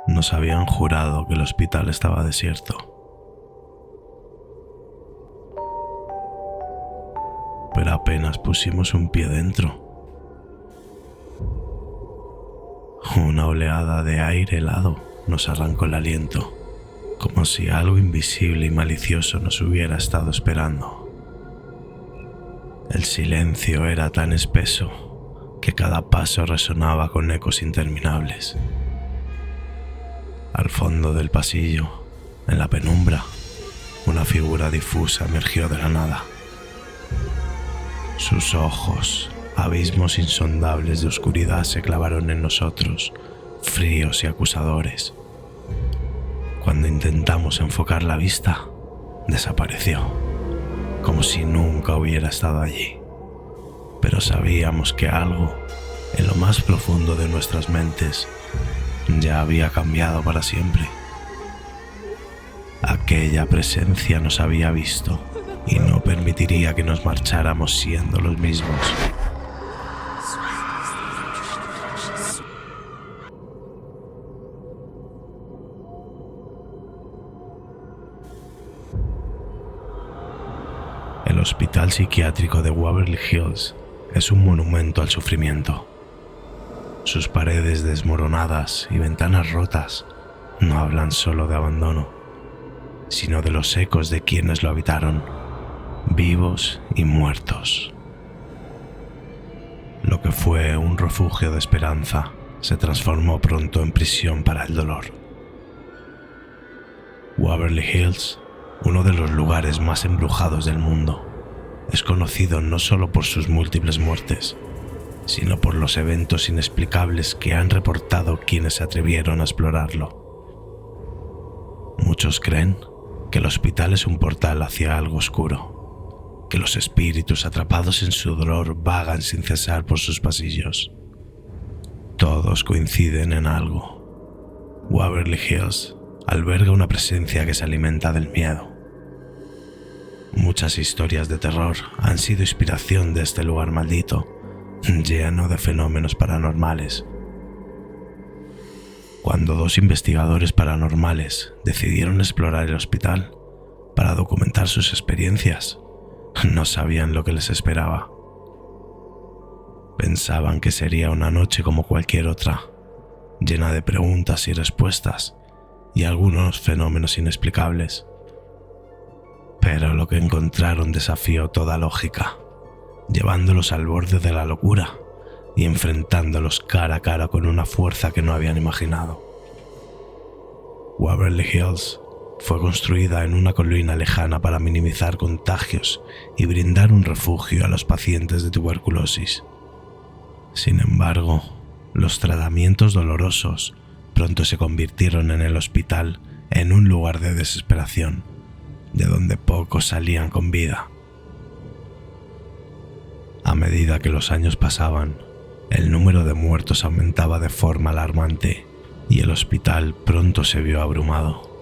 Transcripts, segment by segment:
Nos habían jurado que el hospital estaba desierto. Pero apenas pusimos un pie dentro, una oleada de aire helado nos arrancó el aliento, como si algo invisible y malicioso nos hubiera estado esperando. El silencio era tan espeso que cada paso resonaba con ecos interminables. Al fondo del pasillo, en la penumbra, una figura difusa emergió de la nada. Sus ojos, abismos insondables de oscuridad, se clavaron en nosotros, fríos y acusadores. Cuando intentamos enfocar la vista, desapareció, como si nunca hubiera estado allí. Pero sabíamos que algo, en lo más profundo de nuestras mentes, ya había cambiado para siempre. Aquella presencia nos había visto y no permitiría que nos marcháramos siendo los mismos. El Hospital Psiquiátrico de Waverly Hills es un monumento al sufrimiento. Sus paredes desmoronadas y ventanas rotas no hablan solo de abandono, sino de los ecos de quienes lo habitaron, vivos y muertos. Lo que fue un refugio de esperanza se transformó pronto en prisión para el dolor. Waverly Hills, uno de los lugares más embrujados del mundo, es conocido no solo por sus múltiples muertes, sino por los eventos inexplicables que han reportado quienes se atrevieron a explorarlo. Muchos creen que el hospital es un portal hacia algo oscuro, que los espíritus atrapados en su dolor vagan sin cesar por sus pasillos. Todos coinciden en algo. Waverly Hills alberga una presencia que se alimenta del miedo. Muchas historias de terror han sido inspiración de este lugar maldito, lleno de fenómenos paranormales. Cuando dos investigadores paranormales decidieron explorar el hospital para documentar sus experiencias, no sabían lo que les esperaba. Pensaban que sería una noche como cualquier otra, llena de preguntas y respuestas y algunos fenómenos inexplicables. Pero lo que encontraron desafió toda lógica, llevándolos al borde de la locura y enfrentándolos cara a cara con una fuerza que no habían imaginado. Waverly Hills fue construida en una colina lejana para minimizar contagios y brindar un refugio a los pacientes de tuberculosis. Sin embargo, los tratamientos dolorosos pronto se convirtieron en el hospital en un lugar de desesperación, de donde pocos salían con vida. A medida que los años pasaban, el número de muertos aumentaba de forma alarmante y el hospital pronto se vio abrumado.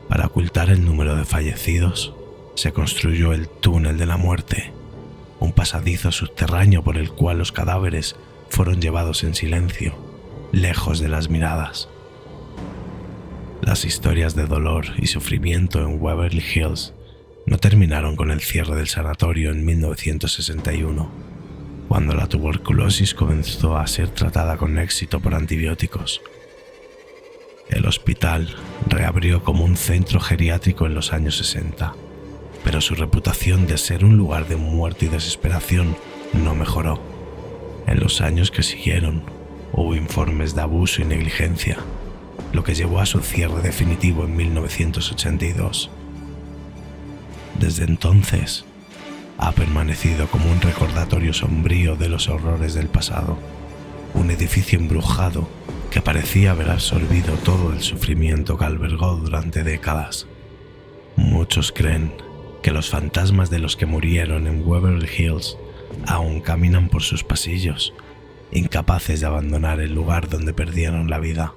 Para ocultar el número de fallecidos, se construyó el túnel de la muerte, un pasadizo subterráneo por el cual los cadáveres fueron llevados en silencio, lejos de las miradas. Las historias de dolor y sufrimiento en Waverly Hills no terminaron con el cierre del sanatorio en 1961, cuando la tuberculosis comenzó a ser tratada con éxito por antibióticos. El hospital reabrió como un centro geriátrico en los años 60, pero su reputación de ser un lugar de muerte y desesperación no mejoró. En los años que siguieron, hubo informes de abuso y negligencia, lo que llevó a su cierre definitivo en 1982. Desde entonces, ha permanecido como un recordatorio sombrío de los horrores del pasado, un edificio embrujado que parecía haber absorbido todo el sufrimiento que albergó durante décadas. Muchos creen que los fantasmas de los que murieron en Waverly Hills aún caminan por sus pasillos, incapaces de abandonar el lugar donde perdieron la vida.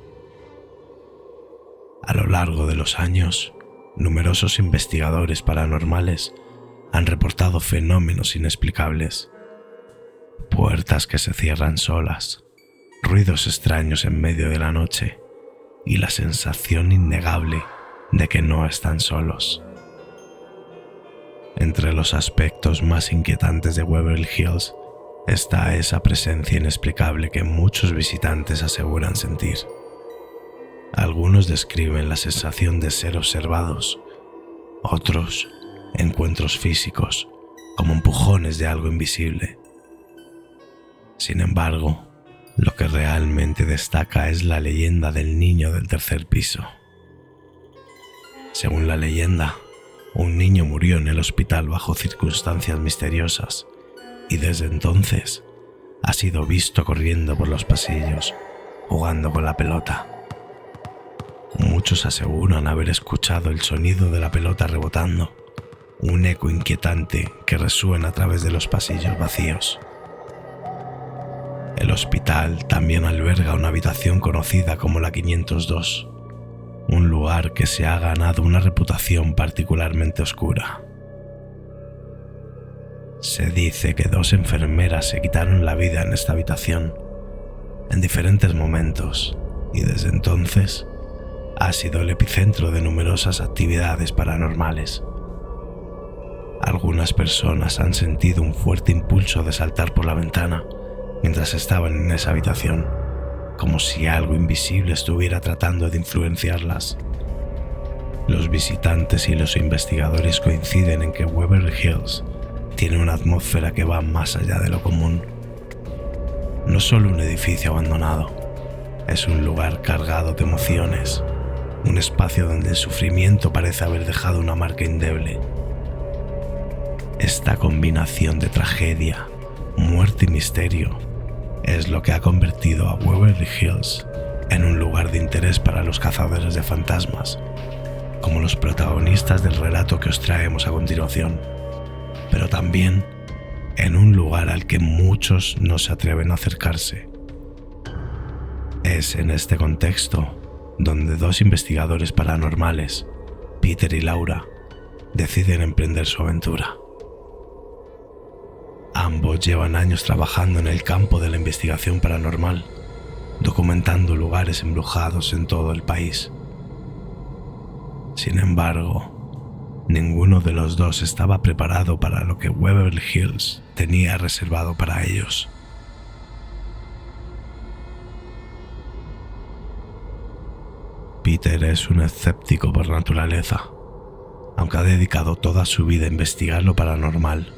A lo largo de los años, numerosos investigadores paranormales han reportado fenómenos inexplicables. Puertas que se cierran solas, ruidos extraños en medio de la noche y la sensación innegable de que no están solos. Entre los aspectos más inquietantes de Waverly Hills está esa presencia inexplicable que muchos visitantes aseguran sentir. Algunos describen la sensación de ser observados, otros encuentros físicos, como empujones de algo invisible. Sin embargo, lo que realmente destaca es la leyenda del niño del tercer piso. Según la leyenda, un niño murió en el hospital bajo circunstancias misteriosas y desde entonces ha sido visto corriendo por los pasillos, jugando con la pelota. Muchos aseguran haber escuchado el sonido de la pelota rebotando, un eco inquietante que resuena a través de los pasillos vacíos. El hospital también alberga una habitación conocida como la 502, un lugar que se ha ganado una reputación particularmente oscura. Se dice que 2 enfermeras se quitaron la vida en esta habitación en diferentes momentos y desde entonces ha sido el epicentro de numerosas actividades paranormales. Algunas personas han sentido un fuerte impulso de saltar por la ventana mientras estaban en esa habitación, como si algo invisible estuviera tratando de influenciarlas. Los visitantes y los investigadores coinciden en que Waverly Hills tiene una atmósfera que va más allá de lo común. No solo un edificio abandonado, es un lugar cargado de emociones, un espacio donde el sufrimiento parece haber dejado una marca indeleble. Esta combinación de tragedia, muerte y misterio es lo que ha convertido a Waverly Hills en un lugar de interés para los cazadores de fantasmas, como los protagonistas del relato que os traemos a continuación, pero también en un lugar al que muchos no se atreven a acercarse. Es en este contexto donde 2 investigadores paranormales, Peter y Laura, deciden emprender su aventura. Ambos llevan años trabajando en el campo de la investigación paranormal, documentando lugares embrujados en todo el país. Sin embargo, ninguno de los 2 estaba preparado para lo que Waverly Hills tenía reservado para ellos. Peter es un escéptico por naturaleza. Aunque ha dedicado toda su vida a investigar lo paranormal,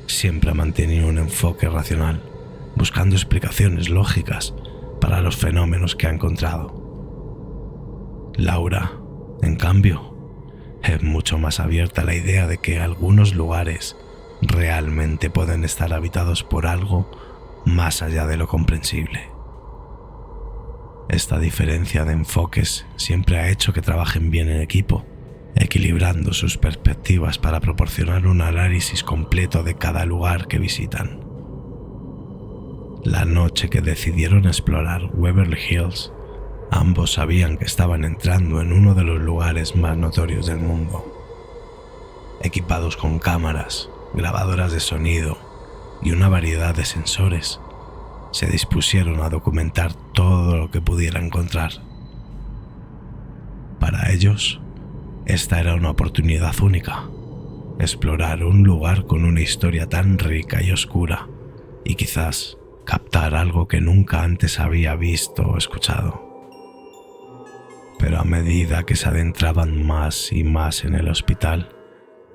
siempre ha mantenido un enfoque racional, buscando explicaciones lógicas para los fenómenos que ha encontrado. Laura, en cambio, es mucho más abierta a la idea de que algunos lugares realmente pueden estar habitados por algo más allá de lo comprensible. Esta diferencia de enfoques siempre ha hecho que trabajen bien en equipo, equilibrando sus perspectivas para proporcionar un análisis completo de cada lugar que visitan. La noche que decidieron explorar Waverly Hills, ambos sabían que estaban entrando en uno de los lugares más notorios del mundo. Equipados con cámaras, grabadoras de sonido y una variedad de sensores, se dispusieron a documentar todo lo que pudieran encontrar. Para ellos, esta era una oportunidad única, explorar un lugar con una historia tan rica y oscura y quizás captar algo que nunca antes había visto o escuchado. Pero a medida que se adentraban más y más en el hospital,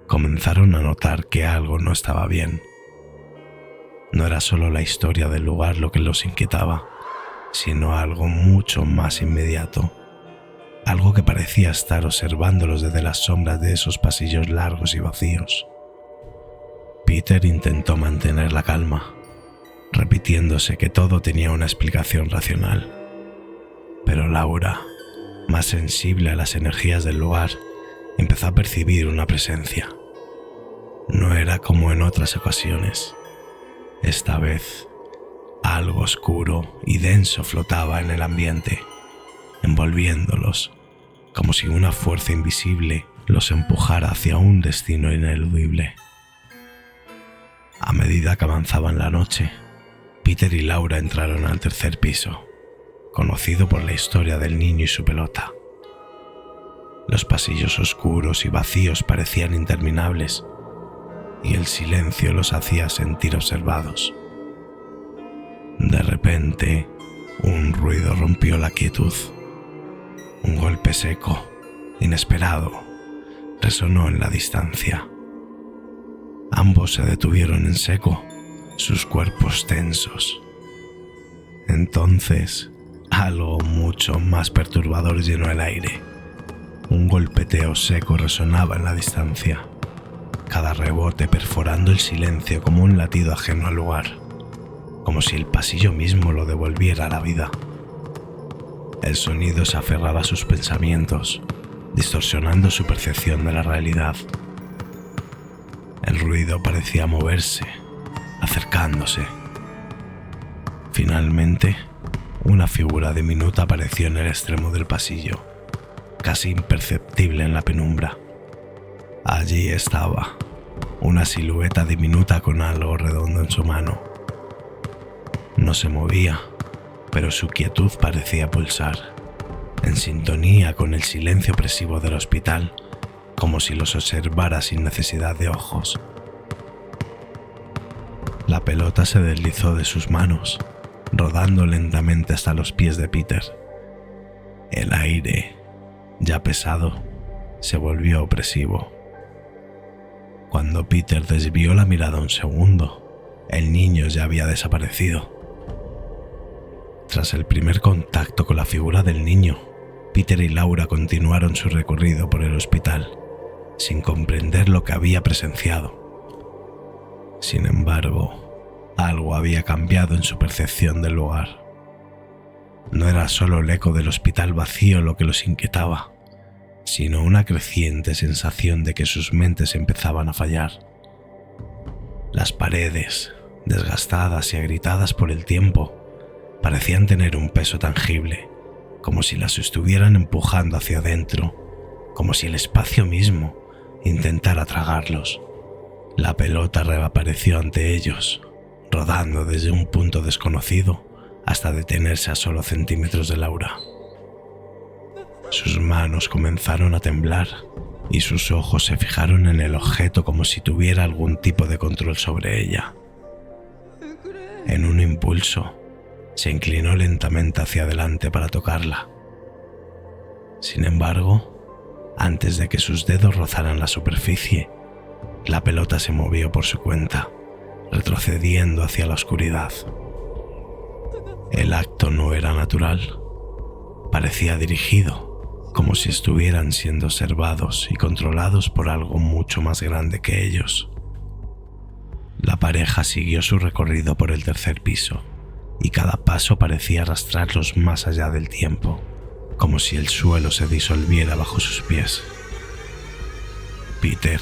comenzaron a notar que algo no estaba bien. No era solo la historia del lugar lo que los inquietaba, sino algo mucho más inmediato, algo que parecía estar observándolos desde las sombras de esos pasillos largos y vacíos. Peter intentó mantener la calma, repitiéndose que todo tenía una explicación racional. Pero Laura, más sensible a las energías del lugar, empezó a percibir una presencia. No era como en otras ocasiones. Esta vez, algo oscuro y denso flotaba en el ambiente, envolviéndolos, como si una fuerza invisible los empujara hacia un destino ineludible. A medida que avanzaba la noche, Peter y Laura entraron al tercer piso, conocido por la historia del niño y su pelota. Los pasillos oscuros y vacíos parecían interminables, y el silencio los hacía sentir observados. De repente, un ruido rompió la quietud. Un golpe seco, inesperado, resonó en la distancia. Ambos se detuvieron en seco, sus cuerpos tensos. Entonces, algo mucho más perturbador llenó el aire. Un golpeteo seco resonaba en la distancia, cada rebote perforando el silencio como un latido ajeno al lugar, como si el pasillo mismo lo devolviera a la vida. El sonido se aferraba a sus pensamientos, distorsionando su percepción de la realidad. El ruido parecía moverse, acercándose. Finalmente, una figura diminuta apareció en el extremo del pasillo, casi imperceptible en la penumbra. Allí estaba, una silueta diminuta con algo redondo en su mano. No se movía, pero su quietud parecía pulsar, en sintonía con el silencio opresivo del hospital, como si los observara sin necesidad de ojos. La pelota se deslizó de sus manos, rodando lentamente hasta los pies de Peter. El aire, ya pesado, se volvió opresivo. Cuando Peter desvió la mirada un segundo, el niño ya había desaparecido. Tras el primer contacto con la figura del niño, Peter y Laura continuaron su recorrido por el hospital, sin comprender lo que había presenciado. Sin embargo, algo había cambiado en su percepción del lugar. No era solo el eco del hospital vacío lo que los inquietaba, sino una creciente sensación de que sus mentes empezaban a fallar. Las paredes, desgastadas y agrietadas por el tiempo, parecían tener un peso tangible, como si las estuvieran empujando hacia adentro, como si el espacio mismo intentara tragarlos. La pelota reapareció ante ellos, rodando desde un punto desconocido hasta detenerse a solo centímetros de Laura. Sus manos comenzaron a temblar y sus ojos se fijaron en el objeto como si tuviera algún tipo de control sobre ella. En un impulso, se inclinó lentamente hacia adelante para tocarla. Sin embargo, antes de que sus dedos rozaran la superficie, la pelota se movió por su cuenta, retrocediendo hacia la oscuridad. El acto no era natural. Parecía dirigido, como si estuvieran siendo observados y controlados por algo mucho más grande que ellos. La pareja siguió su recorrido por el tercer piso, y cada paso parecía arrastrarlos más allá del tiempo, como si el suelo se disolviera bajo sus pies. Peter,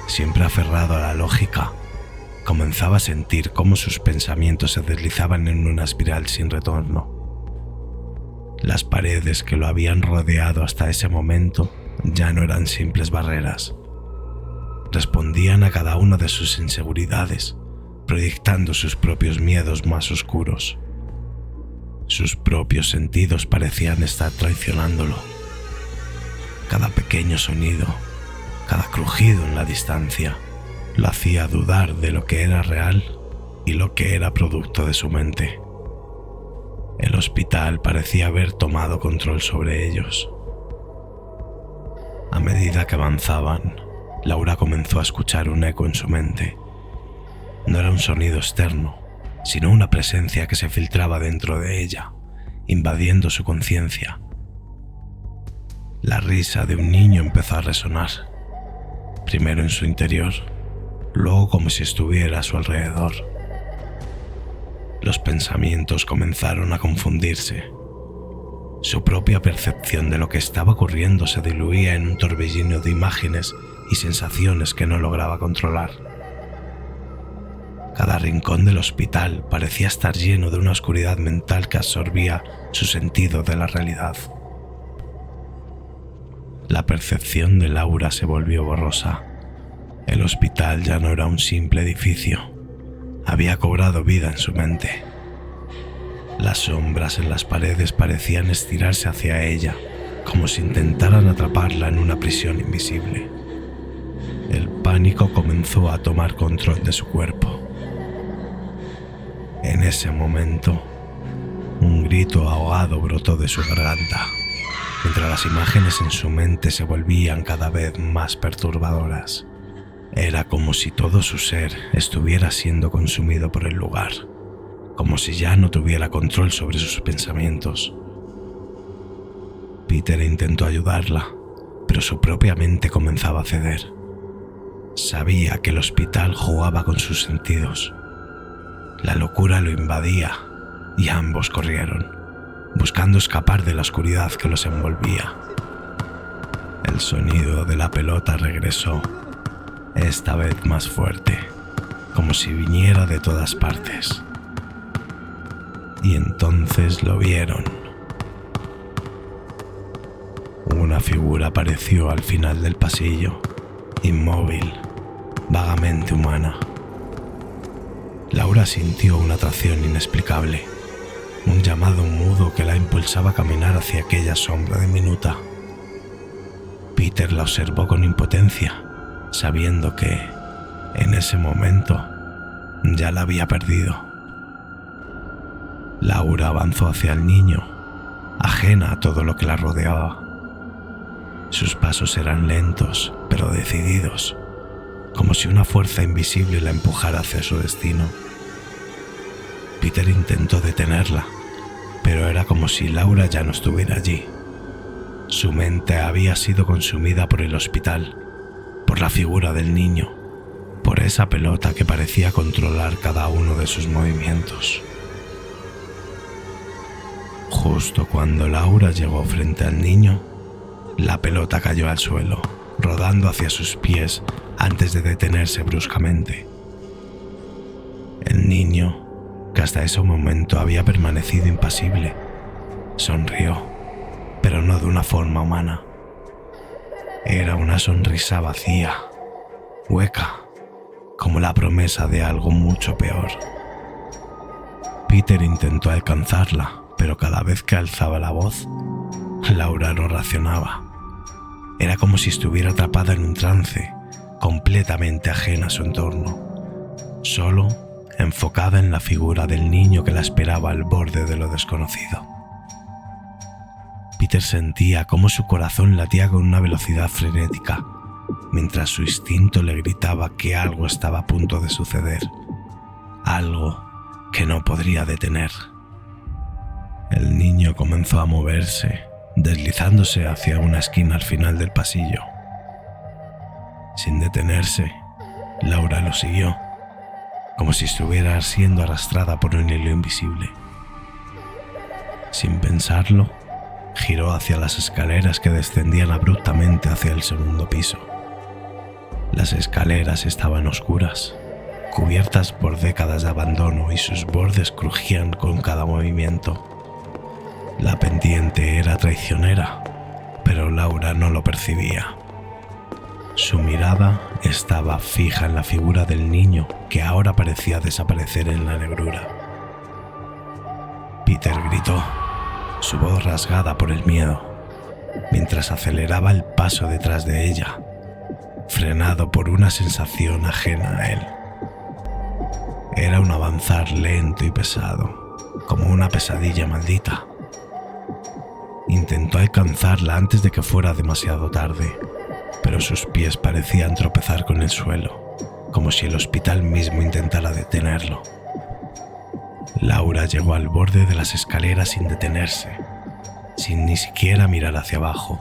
siempre aferrado a la lógica, comenzaba a sentir cómo sus pensamientos se deslizaban en una espiral sin retorno. Las paredes que lo habían rodeado hasta ese momento ya no eran simples barreras. Respondían a cada una de sus inseguridades, proyectando sus propios miedos más oscuros. Sus propios sentidos parecían estar traicionándolo. Cada pequeño sonido, cada crujido en la distancia, lo hacía dudar de lo que era real y lo que era producto de su mente. El hospital parecía haber tomado control sobre ellos. A medida que avanzaban, Laura comenzó a escuchar un eco en su mente. No era un sonido externo, sino una presencia que se filtraba dentro de ella, invadiendo su conciencia. La risa de un niño empezó a resonar, primero en su interior, luego como si estuviera a su alrededor. Los pensamientos comenzaron a confundirse. Su propia percepción de lo que estaba ocurriendo se diluía en un torbellino de imágenes y sensaciones que no lograba controlar. Cada rincón del hospital parecía estar lleno de una oscuridad mental que absorbía su sentido de la realidad. La percepción de Laura se volvió borrosa. El hospital ya no era un simple edificio. Había cobrado vida en su mente. Las sombras en las paredes parecían estirarse hacia ella, como si intentaran atraparla en una prisión invisible. El pánico comenzó a tomar control de su cuerpo. En ese momento, un grito ahogado brotó de su garganta, mientras las imágenes en su mente se volvían cada vez más perturbadoras. Era como si todo su ser estuviera siendo consumido por el lugar, como si ya no tuviera control sobre sus pensamientos. Peter intentó ayudarla, pero su propia mente comenzaba a ceder. Sabía que el hospital jugaba con sus sentidos. La locura lo invadía y ambos corrieron, buscando escapar de la oscuridad que los envolvía. El sonido de la pelota regresó, esta vez más fuerte, como si viniera de todas partes. Y entonces lo vieron. Una figura apareció al final del pasillo, inmóvil, vagamente humana. Laura sintió una atracción inexplicable, un llamado mudo que la impulsaba a caminar hacia aquella sombra diminuta. Peter la observó con impotencia, sabiendo que, en ese momento, ya la había perdido. Laura avanzó hacia el niño, ajena a todo lo que la rodeaba. Sus pasos eran lentos, pero decididos, como si una fuerza invisible la empujara hacia su destino. Peter intentó detenerla, pero era como si Laura ya no estuviera allí. Su mente había sido consumida por el hospital, por la figura del niño, por esa pelota que parecía controlar cada uno de sus movimientos. Justo cuando Laura llegó frente al niño, la pelota cayó al suelo, rodando hacia sus pies antes de detenerse bruscamente. El niño, que hasta ese momento había permanecido impasible, sonrió, pero no de una forma humana. Era una sonrisa vacía, hueca, como la promesa de algo mucho peor. Peter intentó alcanzarla, pero cada vez que alzaba la voz, Laura no reaccionaba. Era como si estuviera atrapada en un trance, completamente ajena a su entorno, solo enfocada en la figura del niño que la esperaba al borde de lo desconocido. Peter sentía cómo su corazón latía con una velocidad frenética, mientras su instinto le gritaba que algo estaba a punto de suceder, algo que no podría detener. El niño comenzó a moverse, deslizándose hacia una esquina al final del pasillo. Sin detenerse, Laura lo siguió, como si estuviera siendo arrastrada por un hilo invisible. Sin pensarlo, giró hacia las escaleras que descendían abruptamente hacia el segundo piso. Las escaleras estaban oscuras, cubiertas por décadas de abandono, y sus bordes crujían con cada movimiento. La pendiente era traicionera, pero Laura no lo percibía. Su mirada estaba fija en la figura del niño, que ahora parecía desaparecer en la negrura. Peter gritó, su voz rasgada por el miedo, mientras aceleraba el paso detrás de ella, frenado por una sensación ajena a él. Era un avanzar lento y pesado, como una pesadilla maldita. Intentó alcanzarla antes de que fuera demasiado tarde, pero sus pies parecían tropezar con el suelo, como si el hospital mismo intentara detenerlo. Laura llegó al borde de las escaleras sin detenerse, sin ni siquiera mirar hacia abajo.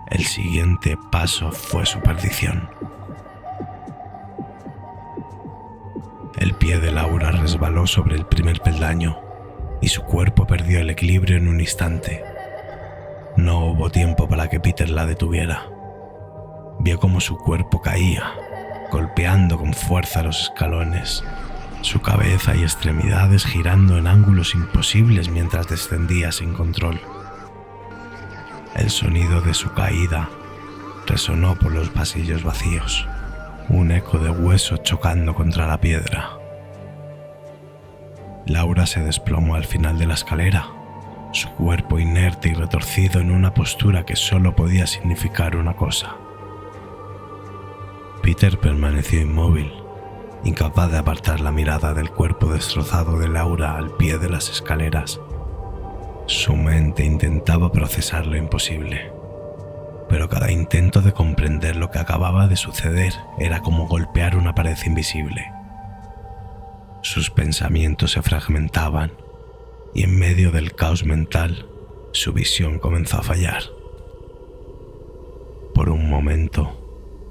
El siguiente paso fue su perdición. El pie de Laura resbaló sobre el primer peldaño y su cuerpo perdió el equilibrio en un instante. No hubo tiempo para que Peter la detuviera. Vio cómo su cuerpo caía, golpeando con fuerza los escalones, su cabeza y extremidades girando en ángulos imposibles mientras descendía sin control. El sonido de su caída resonó por los pasillos vacíos, un eco de hueso chocando contra la piedra. Laura se desplomó al final de la escalera, su cuerpo inerte y retorcido en una postura que solo podía significar una cosa. Peter permaneció inmóvil, incapaz de apartar la mirada del cuerpo destrozado de Laura al pie de las escaleras. Su mente intentaba procesar lo imposible, pero cada intento de comprender lo que acababa de suceder era como golpear una pared invisible. Sus pensamientos se fragmentaban y en medio del caos mental, su visión comenzó a fallar. Por un momento,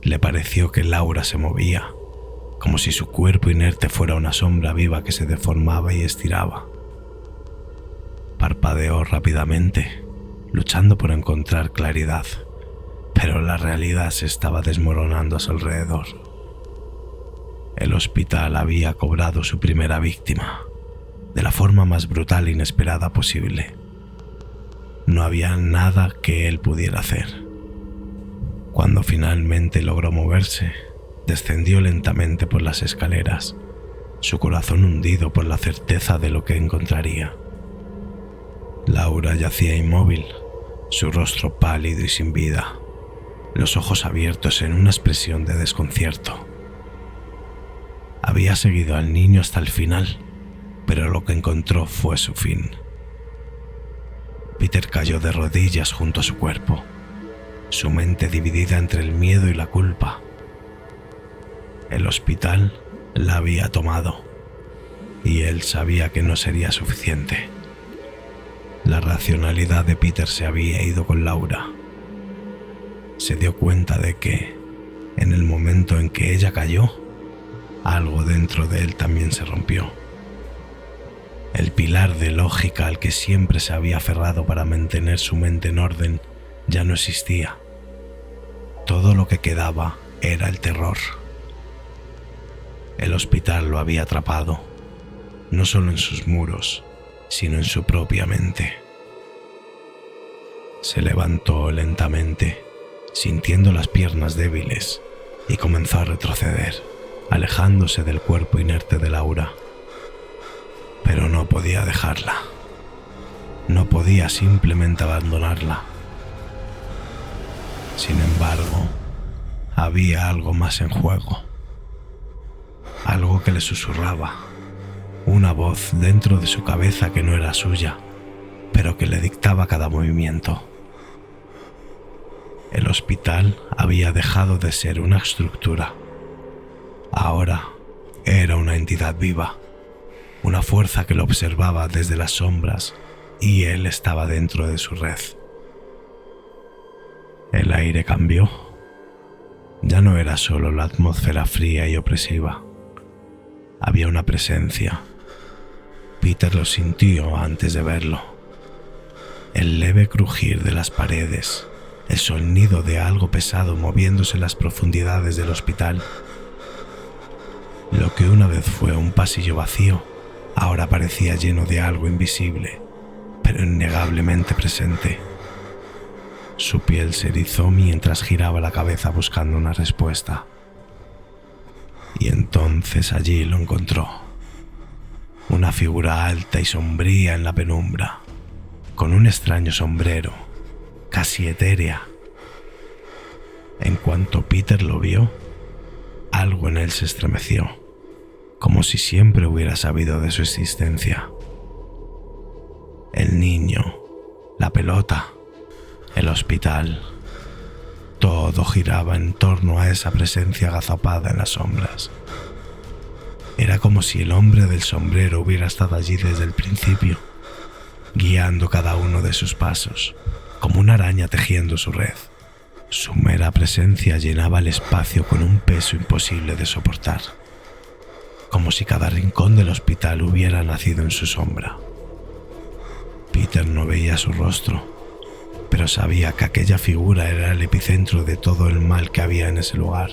le pareció que Laura se movía, como si su cuerpo inerte fuera una sombra viva que se deformaba y estiraba. Parpadeó rápidamente, luchando por encontrar claridad, pero la realidad se estaba desmoronando a su alrededor. El hospital había cobrado su primera víctima, de la forma más brutal e inesperada posible. No había nada que él pudiera hacer. Cuando finalmente logró moverse, descendió lentamente por las escaleras, su corazón hundido por la certeza de lo que encontraría. Laura yacía inmóvil, su rostro pálido y sin vida, los ojos abiertos en una expresión de desconcierto. Había seguido al niño hasta el final, pero lo que encontró fue su fin. Peter cayó de rodillas junto a su cuerpo, su mente dividida entre el miedo y la culpa. El hospital la había tomado, y él sabía que no sería suficiente. La racionalidad de Peter se había ido con Laura. Se dio cuenta de que, en el momento en que ella cayó, algo dentro de él también se rompió. El pilar de lógica al que siempre se había aferrado para mantener su mente en orden ya no existía. Todo lo que quedaba era el terror. El hospital lo había atrapado, no solo en sus muros, sino en su propia mente. Se levantó lentamente, sintiendo las piernas débiles, y comenzó a retroceder, alejándose del cuerpo inerte de Laura. Pero no podía dejarla. No podía simplemente abandonarla. Sin embargo, había algo más en juego. Algo que le susurraba, una voz dentro de su cabeza que no era suya, pero que le dictaba cada movimiento. El hospital había dejado de ser una estructura. Ahora era una entidad viva, una fuerza que lo observaba desde las sombras, y él estaba dentro de su red. El aire cambió. Ya no era solo la atmósfera fría y opresiva. Había una presencia. Peter lo sintió antes de verlo. El leve crujir de las paredes, el sonido de algo pesado moviéndose en las profundidades del hospital. Lo que una vez fue un pasillo vacío, ahora parecía lleno de algo invisible, pero innegablemente presente. Su piel se erizó mientras giraba la cabeza buscando una respuesta. Y entonces allí lo encontró. Una figura alta y sombría en la penumbra, con un extraño sombrero, casi etérea. En cuanto Peter lo vio, algo en él se estremeció, como si siempre hubiera sabido de su existencia. El niño, la pelota, el hospital, todo giraba en torno a esa presencia agazapada en las sombras. Era como si el hombre del sombrero hubiera estado allí desde el principio, guiando cada uno de sus pasos, como una araña tejiendo su red. Su mera presencia llenaba el espacio con un peso imposible de soportar, como si cada rincón del hospital hubiera nacido en su sombra. Peter no veía su rostro, pero sabía que aquella figura era el epicentro de todo el mal que había en ese lugar.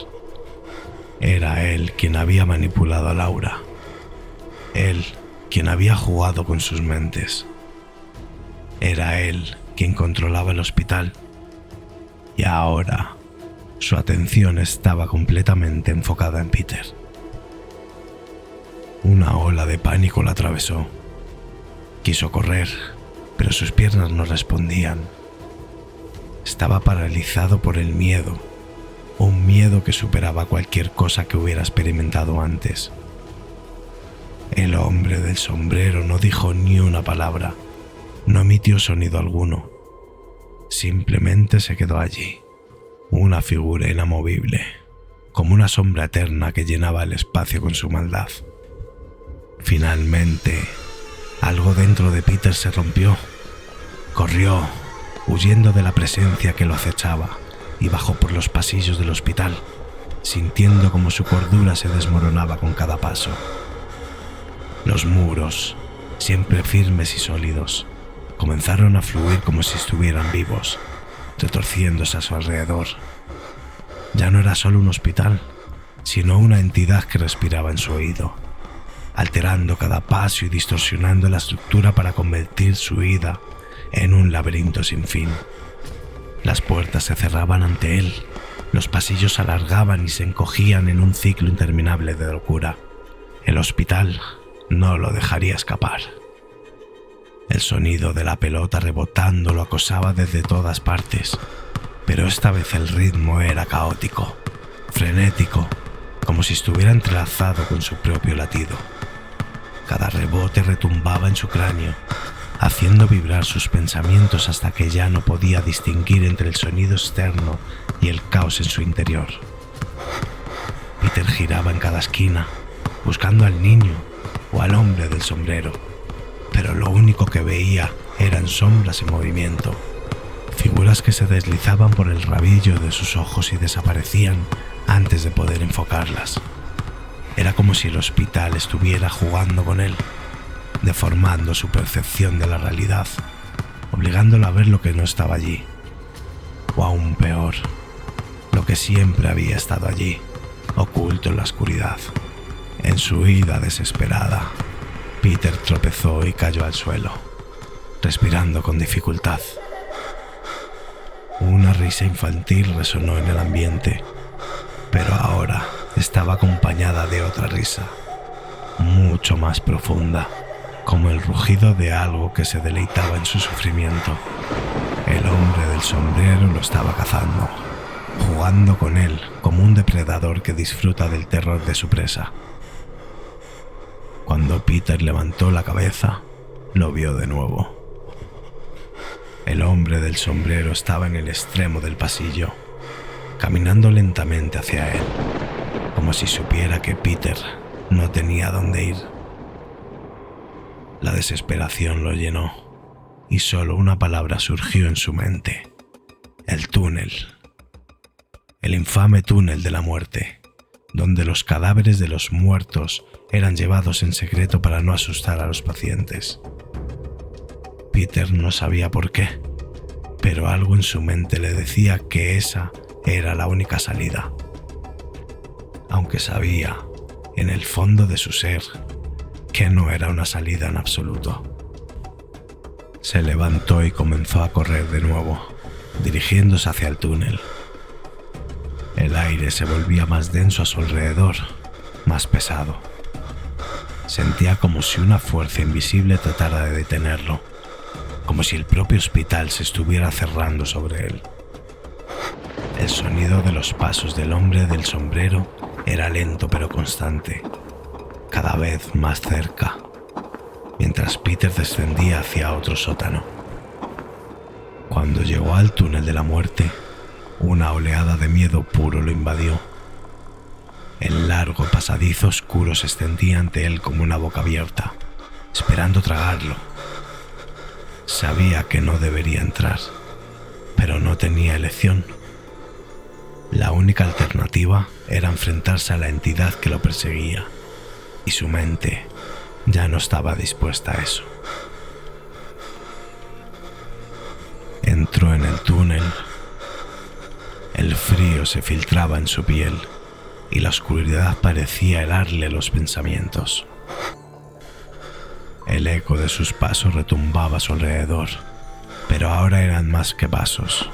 Era él quien había manipulado a Laura. Él quien había jugado con sus mentes. Era él quien controlaba el hospital. Y ahora, su atención estaba completamente enfocada en Peter. Una ola de pánico la atravesó. Quiso correr, pero sus piernas no respondían. Estaba paralizado por el miedo, un miedo que superaba cualquier cosa que hubiera experimentado antes. El hombre del sombrero no dijo ni una palabra, no emitió sonido alguno. Simplemente se quedó allí, una figura inamovible, como una sombra eterna que llenaba el espacio con su maldad. Finalmente, algo dentro de Peter se rompió. Corrió, huyendo de la presencia que lo acechaba, y bajó por los pasillos del hospital, sintiendo como su cordura se desmoronaba con cada paso. Los muros, siempre firmes y sólidos, comenzaron a fluir como si estuvieran vivos, retorciéndose a su alrededor. Ya no era solo un hospital, sino una entidad que respiraba en su oído, alterando cada paso y distorsionando la estructura para convertir su ida en un laberinto sin fin. Las puertas se cerraban ante él, los pasillos se alargaban y se encogían en un ciclo interminable de locura. El hospital no lo dejaría escapar. El sonido de la pelota rebotando lo acosaba desde todas partes, pero esta vez el ritmo era caótico, frenético, como si estuviera entrelazado con su propio latido. Cada rebote retumbaba en su cráneo, haciendo vibrar sus pensamientos hasta que ya no podía distinguir entre el sonido externo y el caos en su interior. Peter giraba en cada esquina, buscando al niño o al hombre del sombrero, pero lo único que veía eran sombras en movimiento, figuras que se deslizaban por el rabillo de sus ojos y desaparecían antes de poder enfocarlas. Era como si el hospital estuviera jugando con él, deformando su percepción de la realidad, obligándolo a ver lo que no estaba allí, o aún peor, lo que siempre había estado allí, oculto en la oscuridad. En su huida desesperada, Peter tropezó y cayó al suelo, respirando con dificultad. Una risa infantil resonó en el ambiente, pero ahora estaba acompañada de otra risa, mucho más profunda, como el rugido de algo que se deleitaba en su sufrimiento. El hombre del sombrero lo estaba cazando, jugando con él como un depredador que disfruta del terror de su presa. Cuando Peter levantó la cabeza, lo vio de nuevo. El hombre del sombrero estaba en el extremo del pasillo, caminando lentamente hacia él, como si supiera que Peter no tenía dónde ir. La desesperación lo llenó, y solo una palabra surgió en su mente: el túnel. El infame túnel de la muerte, donde los cadáveres de los muertos eran llevados en secreto para no asustar a los pacientes. Peter no sabía por qué, pero algo en su mente le decía que esa era la única salida. Aunque sabía, en el fondo de su ser, que no era una salida en absoluto. Se levantó y comenzó a correr de nuevo, dirigiéndose hacia el túnel. El aire se volvía más denso a su alrededor, más pesado. Sentía como si una fuerza invisible tratara de detenerlo, como si el propio hospital se estuviera cerrando sobre él. El sonido de los pasos del hombre del sombrero era lento pero constante, cada vez más cerca, mientras Peter descendía hacia otro sótano. Cuando llegó al túnel de la muerte, una oleada de miedo puro lo invadió. El largo pasadizo oscuro se extendía ante él como una boca abierta, esperando tragarlo. Sabía que no debería entrar, pero no tenía elección. La única alternativa era enfrentarse a la entidad que lo perseguía, y su mente ya no estaba dispuesta a eso. Entró en el túnel. El frío se filtraba en su piel y la oscuridad parecía helarle los pensamientos. El eco de sus pasos retumbaba a su alrededor, pero ahora eran más que pasos.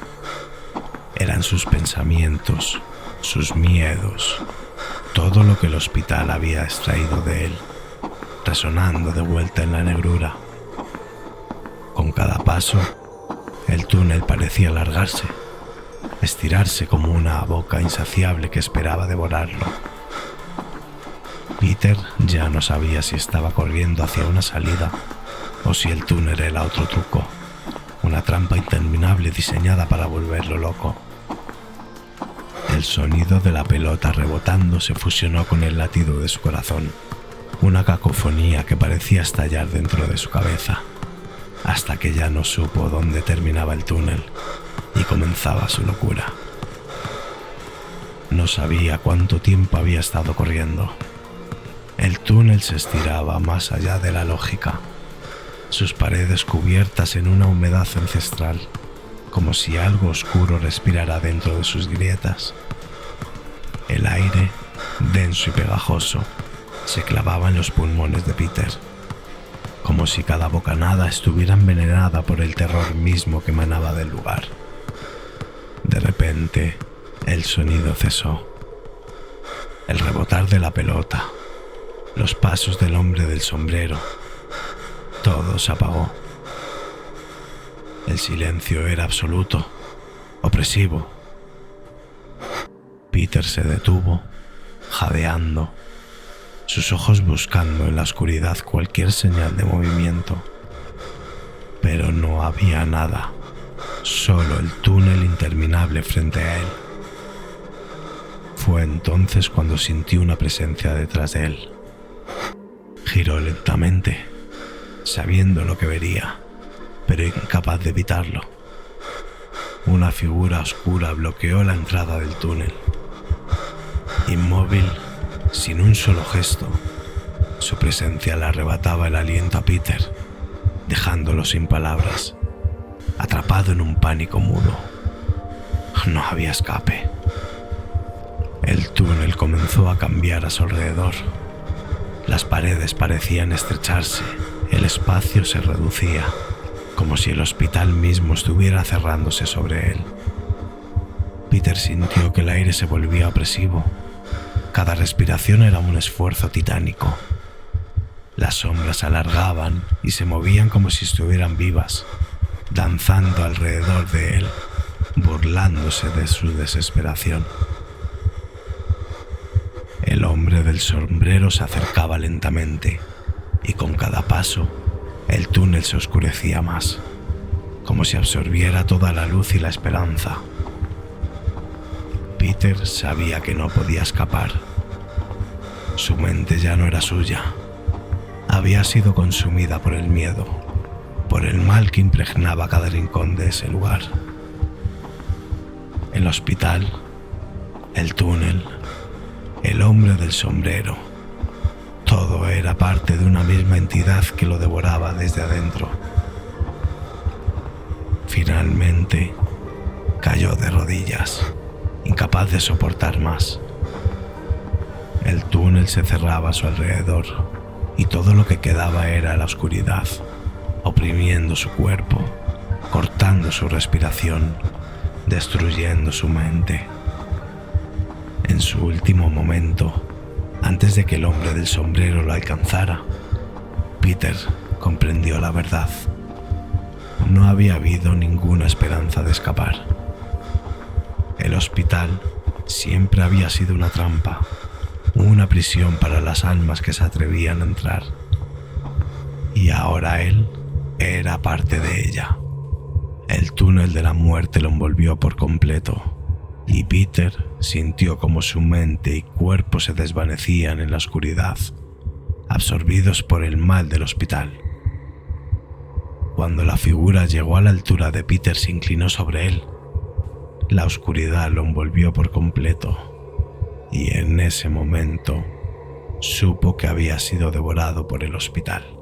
Eran sus pensamientos, sus miedos, todo lo que el hospital había extraído de él, resonando de vuelta en la negrura. Con cada paso, el túnel parecía alargarse, estirarse como una boca insaciable que esperaba devorarlo. Peter ya no sabía si estaba corriendo hacia una salida o si el túnel era otro truco, una trampa interminable diseñada para volverlo loco. El sonido de la pelota rebotando se fusionó con el latido de su corazón, una cacofonía que parecía estallar dentro de su cabeza, hasta que ya no supo dónde terminaba el túnel y comenzaba su locura. No sabía cuánto tiempo había estado corriendo. El túnel se estiraba más allá de la lógica, sus paredes cubiertas en una humedad ancestral, como si algo oscuro respirara dentro de sus grietas. El aire, denso y pegajoso, se clavaba en los pulmones de Peter, como si cada bocanada estuviera envenenada por el terror mismo que emanaba del lugar. De repente, el sonido cesó. El rebotar de la pelota, los pasos del hombre del sombrero, todo se apagó. El silencio era absoluto, opresivo. Peter se detuvo, jadeando, sus ojos buscando en la oscuridad cualquier señal de movimiento. Pero no había nada, solo el túnel interminable frente a él. Fue entonces cuando sintió una presencia detrás de él. Giró lentamente, sabiendo lo que vería, pero incapaz de evitarlo. Una figura oscura bloqueó la entrada del túnel. Inmóvil, sin un solo gesto, su presencia le arrebataba el aliento a Peter, dejándolo sin palabras, atrapado en un pánico mudo. No había escape. El túnel comenzó a cambiar a su alrededor. Las paredes parecían estrecharse, el espacio se reducía, como si el hospital mismo estuviera cerrándose sobre él. Peter sintió que el aire se volvía opresivo. Cada respiración era un esfuerzo titánico. Las sombras se alargaban y se movían como si estuvieran vivas, danzando alrededor de él, burlándose de su desesperación. El hombre del sombrero se acercaba lentamente, y con cada paso, el túnel se oscurecía más, como si absorbiera toda la luz y la esperanza. Peter sabía que no podía escapar. Su mente ya no era suya. Había sido consumida por el miedo, por el mal que impregnaba cada rincón de ese lugar. El hospital, el túnel, el hombre del sombrero, todo era parte de una misma entidad que lo devoraba desde adentro. Finalmente, cayó de rodillas, incapaz de soportar más. El túnel se cerraba a su alrededor y todo lo que quedaba era la oscuridad, oprimiendo su cuerpo, cortando su respiración, destruyendo su mente. En su último momento, antes de que el hombre del sombrero lo alcanzara, Peter comprendió la verdad. No había habido ninguna esperanza de escapar. El hospital siempre había sido una trampa, una prisión para las almas que se atrevían a entrar. Y ahora él era parte de ella. El túnel de la muerte lo envolvió por completo, y Peter sintió como su mente y cuerpo se desvanecían en la oscuridad, absorbidos por el mal del hospital. Cuando la figura llegó a la altura de Peter, se inclinó sobre él. La oscuridad lo envolvió por completo, y en ese momento supo que había sido devorado por el hospital.